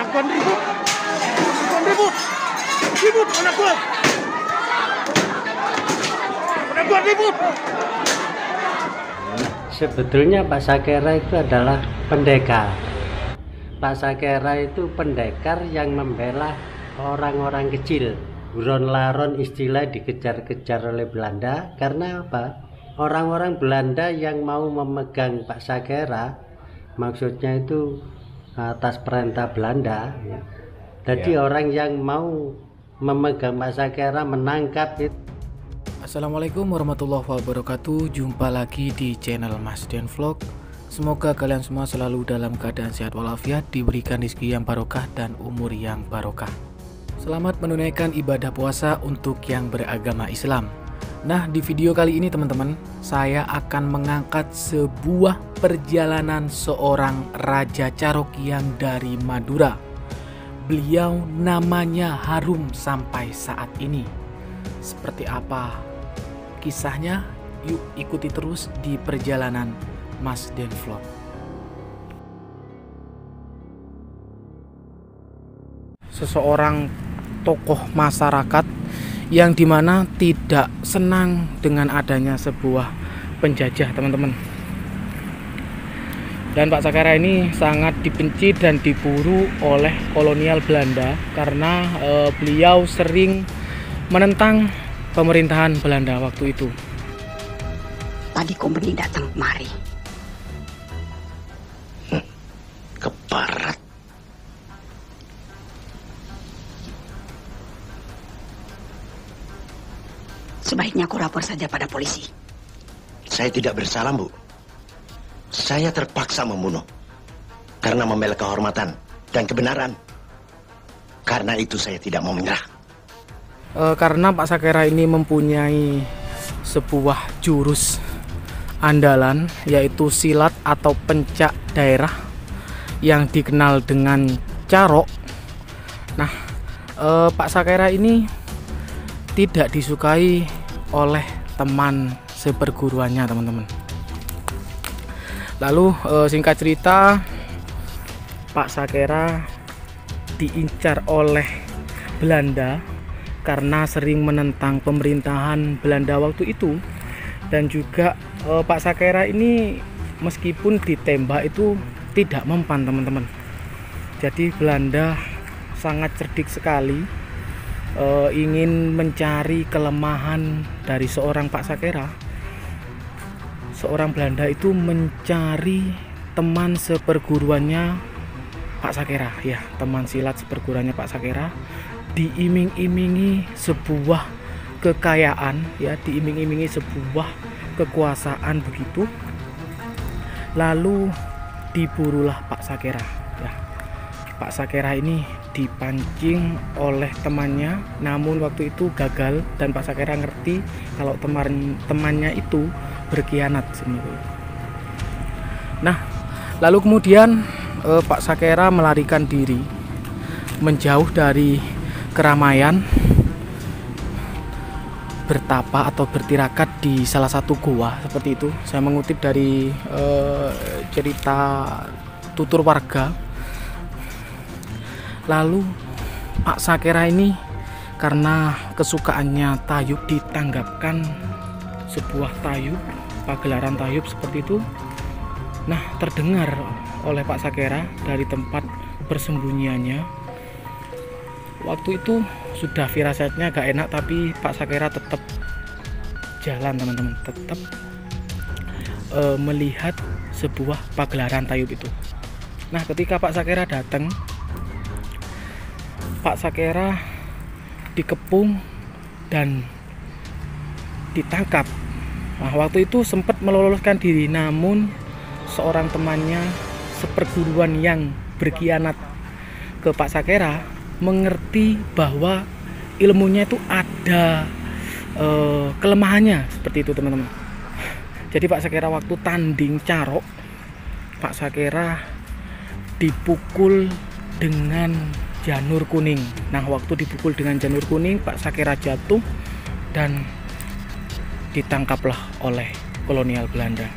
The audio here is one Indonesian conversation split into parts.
Pengakuan ribut. Pengakuan ribut. Ribut pengakuan. Pengakuan ribut. Sebetulnya Pak Sakera itu adalah pendekar. Pak Sakera itu pendekar yang membela orang-orang kecil. Buron laron istilah dikejar-kejar oleh Belanda. Karena apa? Orang-orang Belanda yang mau memegang Pak Sakera, maksudnya itu atas perintah Belanda. Jadi orang yang mau memegang Pak Sakera menangkap itu. Assalamualaikum warahmatullahi wabarakatuh. Jumpa lagi di channel Mas Den Vlog. Semoga kalian semua selalu dalam keadaan sehat walafiat, diberikan rezeki yang barokah dan umur yang barokah. Selamat menunaikan ibadah puasa untuk yang beragama Islam. Nah, di video kali ini teman-teman, saya akan mengangkat sebuah perjalanan seorang Raja Carok yang dari Madura. Beliau namanya harum sampai saat ini. Seperti apa kisahnya? Yuk ikuti terus di perjalanan Mas Den Vlog. Seseorang tokoh masyarakat yang dimana tidak senang dengan adanya sebuah penjajah, teman-teman. Dan Pak Sakera ini sangat dibenci dan diburu oleh kolonial Belanda karena beliau sering menentang pemerintahan Belanda waktu itu. Tadi kompeni datang kemari. Ke barat. Sebaiknya aku lapor saja pada polisi. Saya tidak bersalah, Bu. Saya terpaksa membunuh karena membela kehormatan dan kebenaran. Karena itu saya tidak mau menyerah. Karena Pak Sakera ini mempunyai sebuah jurus andalan, yaitu silat atau pencak daerah yang dikenal dengan carok. Nah, Pak Sakera ini tidak disukai oleh teman seperguruannya, teman-teman. Lalu singkat cerita, Pak Sakera diincar oleh Belanda karena sering menentang pemerintahan Belanda waktu itu. Dan juga Pak Sakera ini meskipun ditembak itu tidak mempan, teman-teman. Jadi Belanda sangat cerdik sekali, ingin mencari kelemahan dari seorang Pak Sakera. Seorang Belanda itu mencari teman seperguruannya Pak Sakera, ya, teman silat seperguruannya Pak Sakera, diiming-imingi sebuah kekayaan, ya, diiming-imingi sebuah kekuasaan begitu. Lalu diburulah Pak Sakera, ya. Pak Sakera ini dipancing oleh temannya, namun waktu itu gagal dan Pak Sakera ngerti kalau temannya itu berkhianat sebenarnya. Nah, lalu kemudian Pak Sakera melarikan diri menjauh dari keramaian, bertapa atau bertirakat di salah satu gua seperti itu. Saya mengutip dari cerita tutur warga. Lalu Pak Sakera ini karena kesukaannya tayub ditanggapkan sebuah tayub, pagelaran tayub seperti itu. Nah, terdengar oleh Pak Sakera dari tempat persembunyiannya. Waktu itu sudah firasatnya gak enak, tapi Pak Sakera tetap jalan, teman-teman, tetap melihat sebuah pagelaran tayub itu. Nah, ketika Pak Sakera datang, Pak Sakera dikepung dan ditangkap. Nah, waktu itu sempat meloloskan diri, namun seorang temannya seperguruan yang berkhianat ke Pak Sakera mengerti bahwa ilmunya itu ada kelemahannya, seperti itu, teman-teman. Jadi Pak Sakera waktu tanding carok, Pak Sakera dipukul dengan janur kuning. Nah, waktu dipukul dengan janur kuning, Pak Sakera jatuh dan ditangkaplah oleh kolonial Belanda.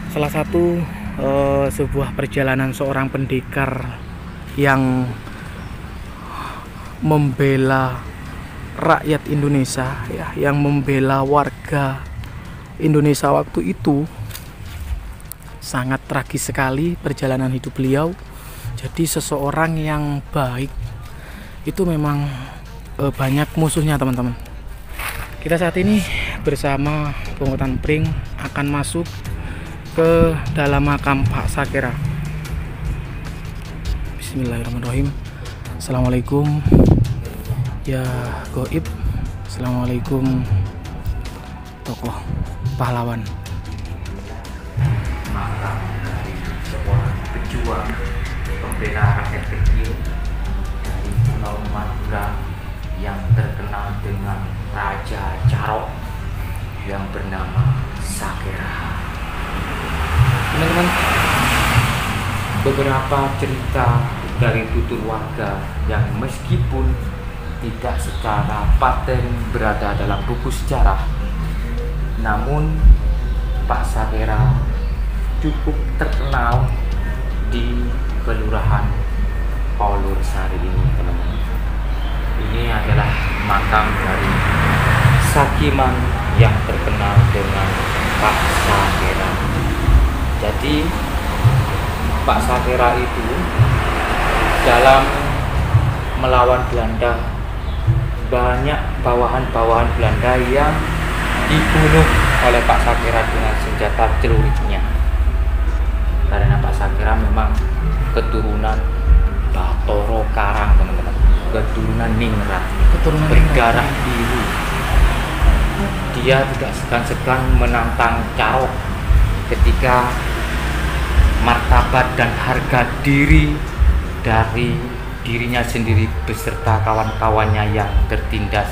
Salah satu sebuah perjalanan seorang pendekar yang membela rakyat Indonesia ya, yang membela warga Indonesia waktu itu. Sangat tragis sekali perjalanan hidup beliau. Jadi seseorang yang baik itu memang banyak musuhnya, teman-teman. Kita saat ini bersama pungutan pring akan masuk ke dalam makam Pak Sakera. Bismillahirrahmanirrahim. Assalamualaikum ya goib. Assalamualaikum tokoh pahlawan. Makam dari seorang pejuang pembela rakyat kecil dari Pulau Madura yang terkenal dengan Raja Carok yang bernama Sakera. Teman-teman, beberapa cerita dari tutur warga yang meskipun tidak secara paten berada dalam buku sejarah, namun Pak Sakera cukup terkenal di Kelurahan Paulur Sari ini, teman-teman. Ini adalah makam dari Sakiman yang terkenal dengan Pak Sakera. Jadi Pak Sakera itu dalam melawan Belanda, banyak bawahan-bawahan Belanda yang dibunuh oleh Pak Sakera dengan senjata celuritnya. Karena Pak Sakera memang keturunan Batoro Karang, teman-teman, keturunan Ningrat, berdarah biru. Dia tidak segan-segan menantang Carok ketika martabat dan harga diri dari dirinya sendiri beserta kawan-kawannya yang tertindas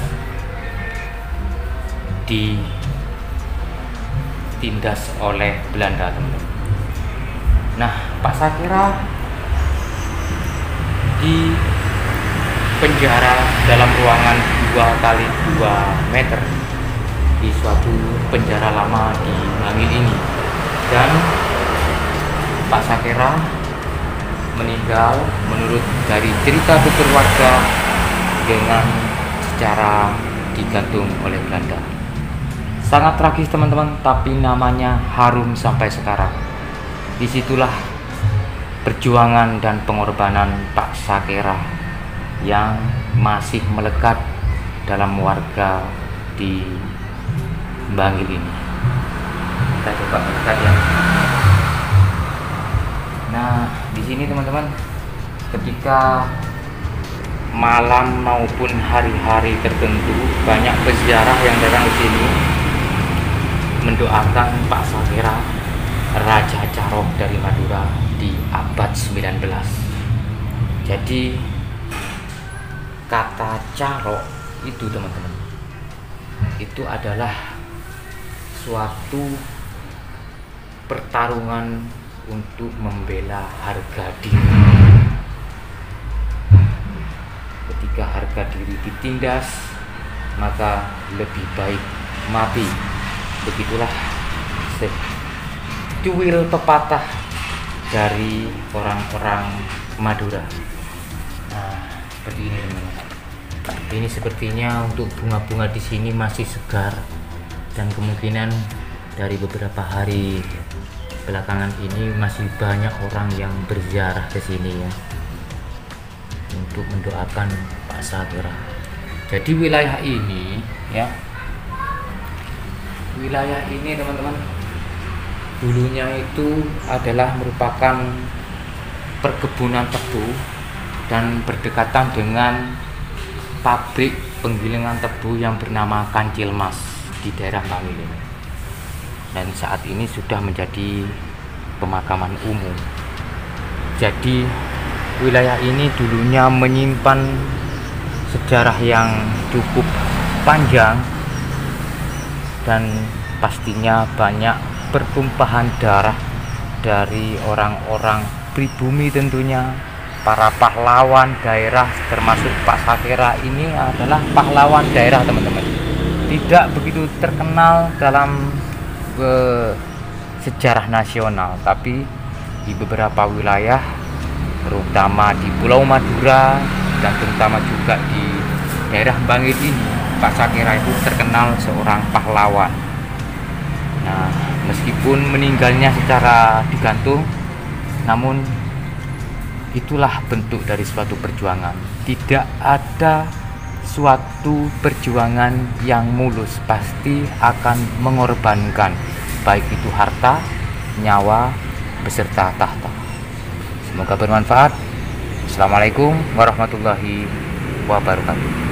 ditindas oleh Belanda, teman-teman. Nah, Pak Sakera di penjara dalam ruangan 2x2 meter di suatu penjara lama di Bangil ini, dan Pak Sakera meninggal menurut dari cerita tutur warga dengan secara digantung oleh Belanda. Sangat tragis, teman-teman, tapi namanya harum sampai sekarang. Disitulah perjuangan dan pengorbanan Pak Sakera yang masih melekat dalam warga di Bangil ini. Kita coba mendekat ya. Nah, di sini, teman-teman, ketika malam maupun hari-hari tertentu banyak peziarah yang datang ke sini mendoakan Pak Sakera, Raja Carok dari Madura di abad 19. Jadi kata Carok itu, teman-teman, itu adalah suatu pertarungan untuk membela harga diri. Ketika harga diri ditindas, maka lebih baik mati. Begitulah cuil pepatah dari orang-orang Madura. Nah, seperti ini, teman-teman. Ini sepertinya untuk bunga-bunga di sini masih segar, dan kemungkinan dari beberapa hari belakangan ini masih banyak orang yang berziarah ke sini ya, untuk mendoakan Pak Sakera. Jadi wilayah ini ya, wilayah ini, teman-teman, dulunya itu adalah merupakan perkebunan tebu dan berdekatan dengan pabrik penggilingan tebu yang bernama Kancil Mas di daerah Bangil ini. Dan saat ini sudah menjadi pemakaman umum. Jadi wilayah ini dulunya menyimpan sejarah yang cukup panjang, dan pastinya banyak pertumpahan darah dari orang-orang pribumi, tentunya para pahlawan daerah, termasuk Pak Sakera ini adalah pahlawan daerah, teman-teman. Tidak begitu terkenal dalam sejarah nasional, tapi di beberapa wilayah terutama di Pulau Madura dan terutama juga di daerah Bangil ini, Pak Sakera itu terkenal seorang pahlawan. Nah, meskipun meninggalnya secara digantung, namun itulah bentuk dari suatu perjuangan. Tidak ada suatu perjuangan yang mulus, pasti akan mengorbankan baik itu harta, nyawa, beserta tahta. Semoga bermanfaat. Assalamualaikum warahmatullahi wabarakatuh.